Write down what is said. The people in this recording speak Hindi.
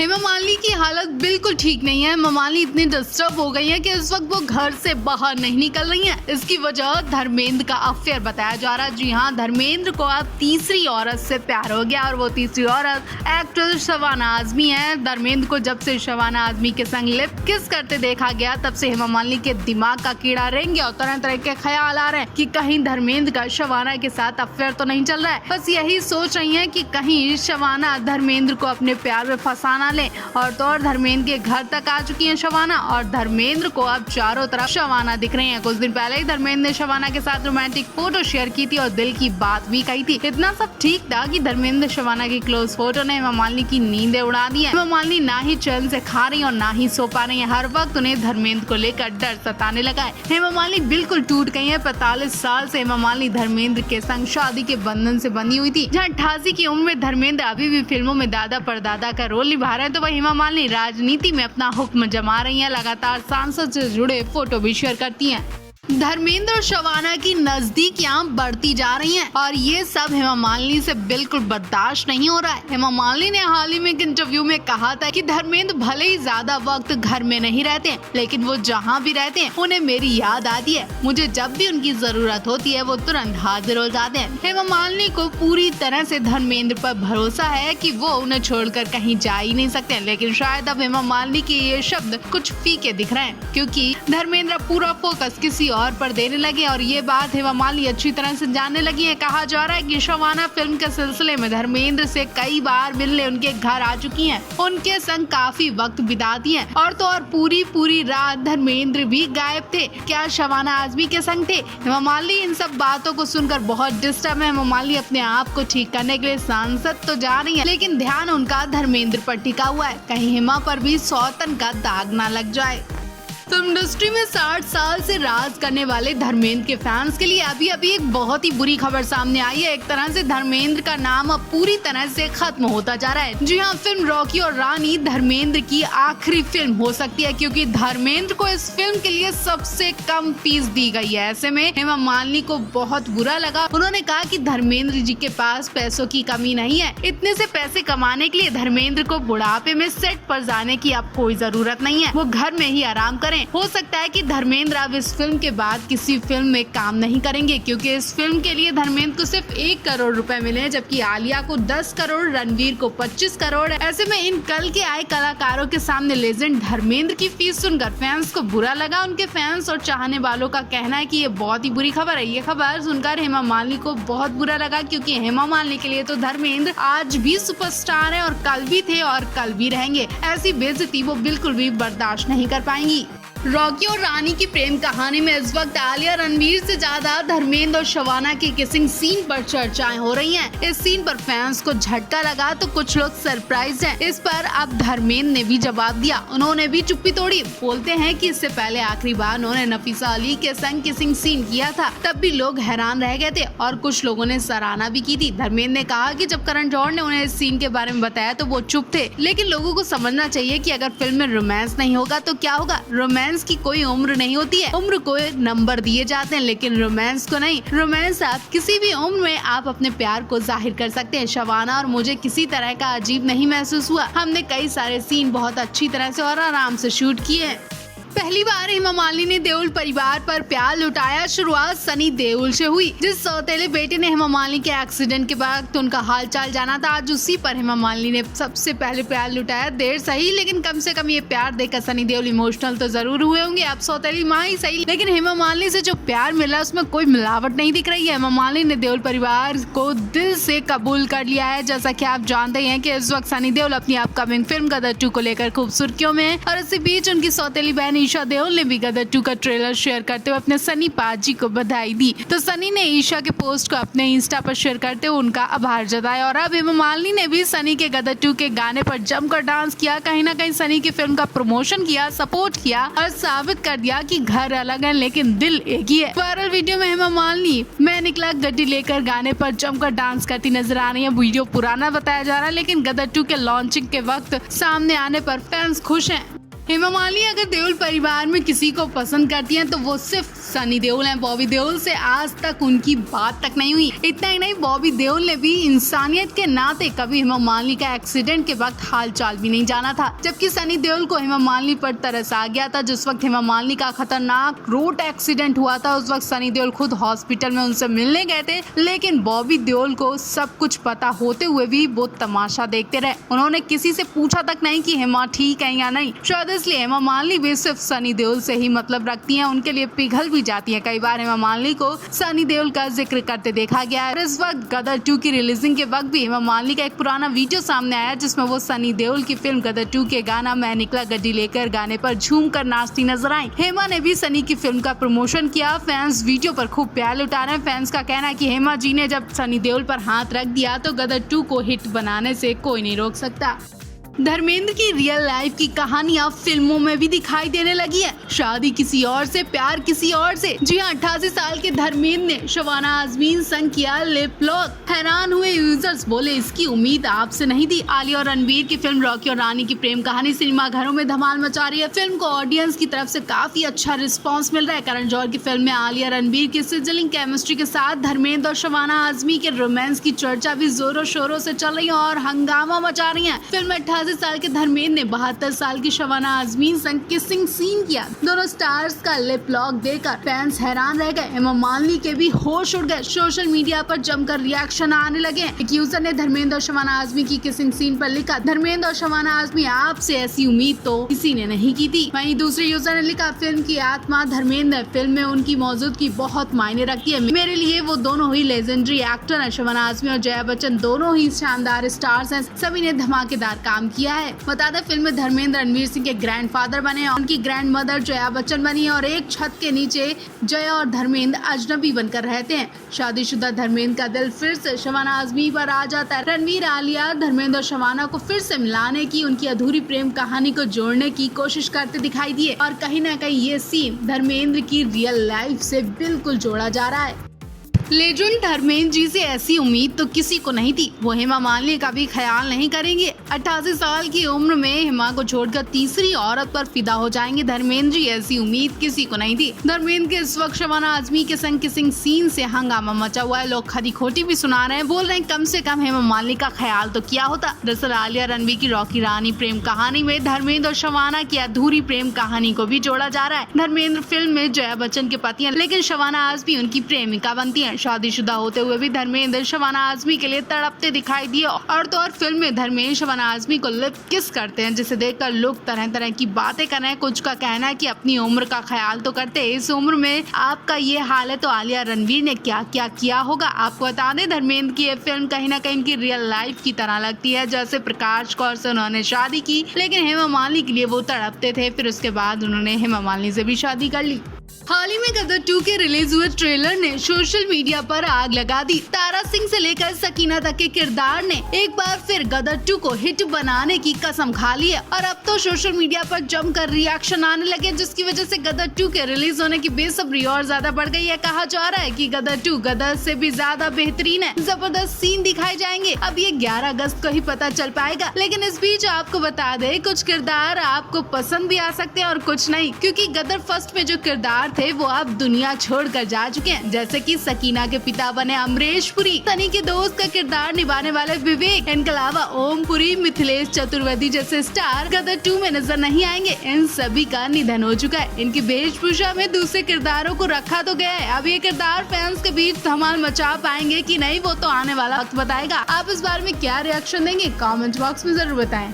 हेमा मालिनी की हालत बिल्कुल ठीक नहीं है। हेमा मालिनी इतनी डिस्टर्ब हो गई है कि इस वक्त वो घर से बाहर नहीं निकल रही हैं। इसकी वजह धर्मेंद्र का अफेयर बताया जा रहा है। जी हाँ, धर्मेंद्र को अब तीसरी औरत से प्यार हो गया और वो तीसरी औरत एक्ट्रेस शबाना आजमी है। धर्मेंद्र को जब से शबाना आजमी के संग लिप किस करते देखा गया तब से हेमा मालिनी के दिमाग का कीड़ा रेंग गया और तरह तरह के ख्याल आ रहे हैं कि कहीं धर्मेंद्र का शबाना के साथ अफेयर तो नहीं चल रहा है। बस यही सोच रही है कि कहीं शबाना धर्मेंद्र को अपने प्यार में फंसाना ले। और तो और धर्मेंद्र के घर तक आ चुकी है शबाना और धर्मेंद्र को अब चारों तरफ शबाना दिख रही है। कुछ दिन पहले ही धर्मेंद्र ने शबाना के साथ रोमांटिक फोटो शेयर की थी और दिल की बात भी कही थी। इतना सब ठीक था कि धर्मेंद्र शबाना की क्लोज फोटो ने हेमा मालिनी की नींदें उड़ा दी है। हेमा मालिनी ना ही चैन से खा रही और ना ही सो पा रही है। हर वक्त उन्हें धर्मेंद्र को लेकर डर सताने लगा है। हेमा मालिनी बिल्कुल टूट गई है। 45 साल से हेमा मालिनी धर्मेंद्र के संग शादी के बंधन से बंधी हुई थी। जहाँ 88 की उम्र में धर्मेंद्र अभी भी फिल्मों में दादा परदादा का रोल निभा रहे हैं, तो वही हेमा मालिनी राजनीति में अपना हुक्म जमा रही हैं। लगातार सांसद से जुड़े फोटो भी शेयर करती हैं। धर्मेंद्र और शबाना की नजदीकियां बढ़ती जा रही हैं और ये सब हेमा मालिनी से बिल्कुल बर्दाश्त नहीं हो रहा है। हेमा मालिनी ने हाल ही में एक इंटरव्यू में कहा था कि धर्मेंद्र भले ही ज्यादा वक्त घर में नहीं रहते लेकिन वो जहाँ भी रहते हैं उन्हें मेरी याद आती है। मुझे जब भी उनकी जरूरत होती है वो तुरंत हाजिर हो जाते हैं। हेमा मालिनी को पूरी तरह से धर्मेंद्र पर भरोसा है कि वो उन्हें छोड़कर कहीं जा ही नहीं सकते, लेकिन शायद अब हेमा मालिनी के ये शब्द कुछ फीके दिख रहे हैं क्योंकि धर्मेंद्र पूरा फोकस किसी और पर देने लगे और ये बात हेमा मालिनी अच्छी तरह से जानने लगी है। कहा जा रहा है कि शबाना फिल्म के सिलसिले में धर्मेंद्र से कई बार मिलने उनके घर आ चुकी हैं, उनके संग काफी वक्त बिताती हैं और तो और पूरी रात धर्मेंद्र भी गायब थे। क्या शबाना आजमी के संग थे? हेमा मालिनी इन सब बातों को सुनकर बहुत डिस्टर्ब है। हेमा मालिनी अपने आप को ठीक करने के लिए सांसद तो जा रही है लेकिन ध्यान उनका धर्मेंद्र पर टिका हुआ है, कहीं हेमा पर भी सौतन का दाग ना लग जाए। फिल्म इंडस्ट्री में 60 साल से राज करने वाले धर्मेंद्र के फैंस के लिए अभी एक बहुत ही बुरी खबर सामने आई है। एक तरह से धर्मेंद्र का नाम अब पूरी तरह से खत्म होता जा रहा है। जी हाँ, फिल्म रॉकी और रानी धर्मेंद्र की आखिरी फिल्म हो सकती है क्योंकि धर्मेंद्र को इस फिल्म के लिए सबसे कम फीस दी गई है। ऐसे में हेमा मालिनी को बहुत बुरा लगा। उन्होंने कहा कि धर्मेंद्र जी के पास पैसों की कमी नहीं है। इतने से पैसे कमाने के लिए धर्मेंद्र को बुढ़ापे में सेट पर जाने की अब कोई जरूरत नहीं है। वो घर में ही आराम करें। हो सकता है कि धर्मेंद्र अब इस फिल्म के बाद किसी फिल्म में काम नहीं करेंगे क्योंकि इस फिल्म के लिए धर्मेंद्र को सिर्फ 1 करोड़ रुपए मिले हैं, जबकि आलिया को 10 करोड़, रणवीर को 25 करोड़। ऐसे में इन कल के आए कलाकारों के सामने लेजेंड धर्मेंद्र की फीस सुनकर फैंस को बुरा लगा। उनके फैंस और चाहने वालों का कहना है कि ये बहुत ही बुरी खबर है। ये खबर सुनकर हेमा मालिनी को बहुत बुरा लगा क्योंकि हेमा मालिनी के लिए तो धर्मेंद्र आज भी सुपरस्टार है और कल भी थे और कल भी रहेंगे। ऐसी बेइज्जती वो बिल्कुल भी बर्दाश्त नहीं कर पाएंगी। रॉकी और रानी की प्रेम कहानी में इस वक्त आलिया रणवीर से ज्यादा धर्मेंद्र और शबाना के किसिंग सीन पर चर्चाएं हो रही हैं। इस सीन पर फैंस को झटका लगा तो कुछ लोग सरप्राइज हैं। इस पर अब धर्मेंद्र ने भी जवाब दिया। उन्होंने भी चुप्पी तोड़ी। बोलते हैं कि इससे पहले आखिरी बार उन्होंने नफीसा अली के संग किसिंग सीन किया था, तब भी लोग हैरान रह गए थे और कुछ लोगों ने सराहना भी की थी। धर्मेंद्र ने कहा कि जब करण जौहर ने उन्हें इस सीन के बारे में बताया तो वो चुप थे, लेकिन लोगों को समझना चाहिए कि अगर फिल्म में रोमांस नहीं होगा तो क्या होगा। रोमांस की कोई उम्र नहीं होती है। उम्र को नंबर दिए जाते हैं लेकिन रोमांस को नहीं। रोमांस आप किसी भी उम्र में आप अपने प्यार को जाहिर कर सकते हैं। शबाना और मुझे किसी तरह का अजीब नहीं महसूस हुआ। हमने कई सारे सीन बहुत अच्छी तरह से और आराम से शूट किए हैं। पहली बार हेमा मालिनी ने देओल परिवार पर प्यार लुटाया। शुरुआत सनी देओल से हुई, जिस सौतेले बेटे ने हेमा मालिनी के एक्सीडेंट के बाद उनका हालचाल जाना था। आज उसी पर हेमा मालिनी ने सबसे पहले प्यार लुटाया। देर सही लेकिन कम से कम ये प्यार देखकर सनी देओल इमोशनल तो जरूर हुए होंगे। आप सौतेली माँ ही सही, लेकिन हेमा मालिनी से जो प्यार मिला उसमें कोई मिलावट नहीं दिख रही है। हेमा मालिनी ने देओल परिवार को दिल से कबूल कर लिया है। जैसा कि आप जानते हैं कि इस वक्त सनी देओल अपनी अपकमिंग फिल्म गदर 2 को लेकर खूब सुर्खियों में है और इसी बीच उनकी सौतेली बहन ईशा देओल ने भी गदर 2 का ट्रेलर शेयर करते हुए अपने सनी पाजी को बधाई दी। तो सनी ने ईशा के पोस्ट को अपने इंस्टा पर शेयर करते हुए उनका आभार जताया और अब हेमा मालिनी ने भी सनी के गदर 2 के गाने पर जमकर डांस किया। कहीं ना कहीं सनी की फिल्म का प्रमोशन किया, सपोर्ट किया और साबित कर दिया कि घर अलग है लेकिन दिल एक ही है। वायरल वीडियो में हेमा मालिनी मैं निकला गड्डी लेकर गाने पर जमकर डांस करती नजर आ रही है। वीडियो पुराना बताया जा रहा है लेकिन गदर 2 के लॉन्चिंग के वक्त सामने आने पर फैंस खुश हैं। हेमा मालिनी अगर देओल परिवार में किसी को पसंद करती हैं तो वो सिर्फ सनी देओल हैं। बॉबी देओल से आज तक उनकी बात तक नहीं हुई। इतना ही नहीं, बॉबी देओल ने भी इंसानियत के नाते कभी हेमा मालिनी का एक्सीडेंट के वक्त हाल चाल भी नहीं जाना था, जबकि सनी देओल को हेमा मालिनी पर तरस आ गया था। जिस वक्त हेमा मालिनी का खतरनाक रोड एक्सीडेंट हुआ था उस वक्त सनी देओल खुद हॉस्पिटल में उनसे मिलने गए थे, लेकिन बॉबी देओल को सब कुछ पता होते हुए भी वो तमाशा देखते रहे। उन्होंने किसी से पूछा तक नहीं कि हेमा ठीक है या नहीं। शायद इसलिए हेमा मालिनी भी सिर्फ सनी देओल से ही मतलब रखती हैं, उनके लिए पिघल भी जाती है। कई बार हेमा मालिनी को सनी देओल का जिक्र करते देखा गया है। इस वक्त गदर 2 की रिलीजिंग के वक्त भी हेमा मालिनी का एक पुराना वीडियो सामने आया जिसमें वो सनी देओल की फिल्म गदर 2 के गाना मैं निकला गड्डी लेकर गाने पर झूम कर नाचती नजर आई। हेमा ने भी सनी की फिल्म का प्रमोशन किया। फैंस वीडियो पर खूब प्यार लुटा रहे हैं। फैंस का कहना है कि हेमा जी ने जब सनी देओल पर हाथ रख दिया तो गदर 2 को हिट बनाने से कोई नहीं रोक सकता। धर्मेंद्र की रियल लाइफ की कहानियां फिल्मों में भी दिखाई देने लगी है। शादी किसी और से, प्यार किसी और से। जी हाँ, 88 साल के धर्मेंद्र ने शबाना आजमी संग किया लिप लॉक। हैरान हुए यूजर्स, बोले इसकी उम्मीद आपसे नहीं थी। आलिया और रणबीर की फिल्म रॉकी और रानी की प्रेम कहानी सिनेमा घरों में धमाल मचा रही है। फिल्म को ऑडियंस की तरफ से काफी अच्छा रिस्पॉन्स मिल रहा है। करण जौहर की फिल्म में आलिया रणबीर की सिजलिंग केमिस्ट्री के साथ धर्मेंद्र और शबाना आजमी के रोमांस की चर्चा भी जोरों शोरों से चल रही है और हंगामा मचा रही है। फिल्म में 88 साल के धर्मेंद्र ने 72 साल की शबाना आजमी संग किसिंग सीन किया। दोनों स्टार्स का लिप लॉक देखकर फैंस हैरान रह गए। हेमा मालिनी के भी होश उड़ गए। सोशल मीडिया पर जमकर रिएक्शन आने लगे। एक यूजर ने धर्मेंद्र और शबाना आजमी की किसिंग सीन पर लिखा, धर्मेंद्र और शबाना आजमी आपसे ऐसी उम्मीद तो किसी ने नहीं की थी। वहीं दूसरे यूजर ने लिखा, फिल्म की आत्मा धर्मेंद्र है, फिल्म में उनकी मौजूदगी बहुत मायने रखती है। मेरे लिए वो दोनों ही लेजेंडरी एक्टर है। शबाना आजमी और जया बच्चन दोनों ही शानदार स्टार्स हैं। सभी ने धमाकेदार काम किया है। बता दें, फिल्म में धर्मेंद्र रणवीर सिंह के ग्रैंडफादर बने, उनकी ग्रैंड मदर जया बच्चन बनी और एक छत के नीचे जया और धर्मेंद्र अजनबी बनकर रहते हैं। शादीशुदा धर्मेंद्र का दिल फिर से शबाना आजमी पर आ जाता है। रणवीर आलिया धर्मेंद्र और शबाना को फिर से मिलाने की, उनकी अधूरी प्रेम कहानी को जोड़ने की कोशिश करते दिखाई दिए और कहीं न कहीं ये सीन धर्मेंद्र की रियल लाइफ से बिल्कुल जोड़ा जा रहा है। लेजेंड धर्मेंद्र जी से ऐसी उम्मीद तो किसी को नहीं थी। वो हेमा मालिनी का भी ख्याल नहीं करेंगे। 88 साल की उम्र में हेमा को छोड़कर तीसरी औरत पर फिदा हो जाएंगे धर्मेंद्र जी, ऐसी उम्मीद किसी को नहीं थी। धर्मेंद्र के इस वक्त शबाना आजमी के संग किसिंग सीन से हंगामा मचा हुआ है। लोग खरी खोटी भी सुना रहे हैं, बोल रहे हैं कम से कम हेमा मालिनी का ख्याल तो किया होता। दरअसल आलिया रणवीर की रॉकी रानी प्रेम कहानी में धर्मेंद्र और शबाना की अधूरी प्रेम कहानी को भी जोड़ा जा रहा है। धर्मेंद्र फिल्म में जया बच्चन के पति हैं, लेकिन शबाना आजमी उनकी प्रेमिका बनती है। शादीशुदा होते हुए भी धर्मेंद्र शबाना आजमी के लिए तड़पते दिखाई दिए और तो और फिल्म में धर्मेंद्र शबाना आजमी को लिप किस करते हैं, जिसे देखकर लोग तरह तरह की बातें कर रहे हैं। कुछ का कहना है कि अपनी उम्र का ख्याल तो करते, इस उम्र में आपका ये हाल है तो आलिया रणवीर ने क्या क्या किया होगा। आपको बता दें, धर्मेंद्र की ये फिल्म कहीं ना कहीं इनकी रियल लाइफ की तरह लगती है। जैसे प्रकाश कौर से उन्होंने शादी की, लेकिन हेमा मालिनी के लिए वो तड़पते थे, फिर उसके बाद उन्होंने हेमा मालिनी से भी शादी कर ली। हाल ही में गदर 2 के रिलीज हुए ट्रेलर ने सोशल मीडिया पर आग लगा दी। तारा सिंह से लेकर सकीना तक के किरदार ने एक बार फिर गदर 2 को हिट बनाने की कसम खा ली है और अब तो सोशल मीडिया पर जमकर रिएक्शन आने लगे, जिसकी वजह से गदर 2 के रिलीज होने की बेसब्री और ज्यादा बढ़ गई है। कहा जा रहा है कि गदर 2 गदर से भी ज्यादा बेहतरीन है। जबरदस्त सीन दिखाए जाएंगे। अब ये 11 अगस्त को ही पता चल पाएगा, लेकिन इस बीच आपको बता दे, कुछ किरदार आपको पसंद भी आ सकते हैं और कुछ नहीं, क्योंकि गदर फर्स्ट में जो किरदार थे वो अब दुनिया छोड़कर जा चुके हैं। जैसे कि सकीना के पिता बने अमरीश पुरी, सनी के दोस्त का किरदार निभाने वाले विवेक, इनके अलावा ओम पुरी, मिथिलेश चतुर्वेदी जैसे स्टार गदर 2 में नजर नहीं आएंगे। इन सभी का निधन हो चुका है। इनकी वेशभूषा में दूसरे किरदारों को रखा तो गया है। अब ये किरदार फैंस के बीच धमाल मचा पाएंगे कि नहीं, वो तो आने वाला वक्त बताएगा। आप इस बारे में क्या रिएक्शन देंगे, कमेंट बॉक्स में जरूर बताएं।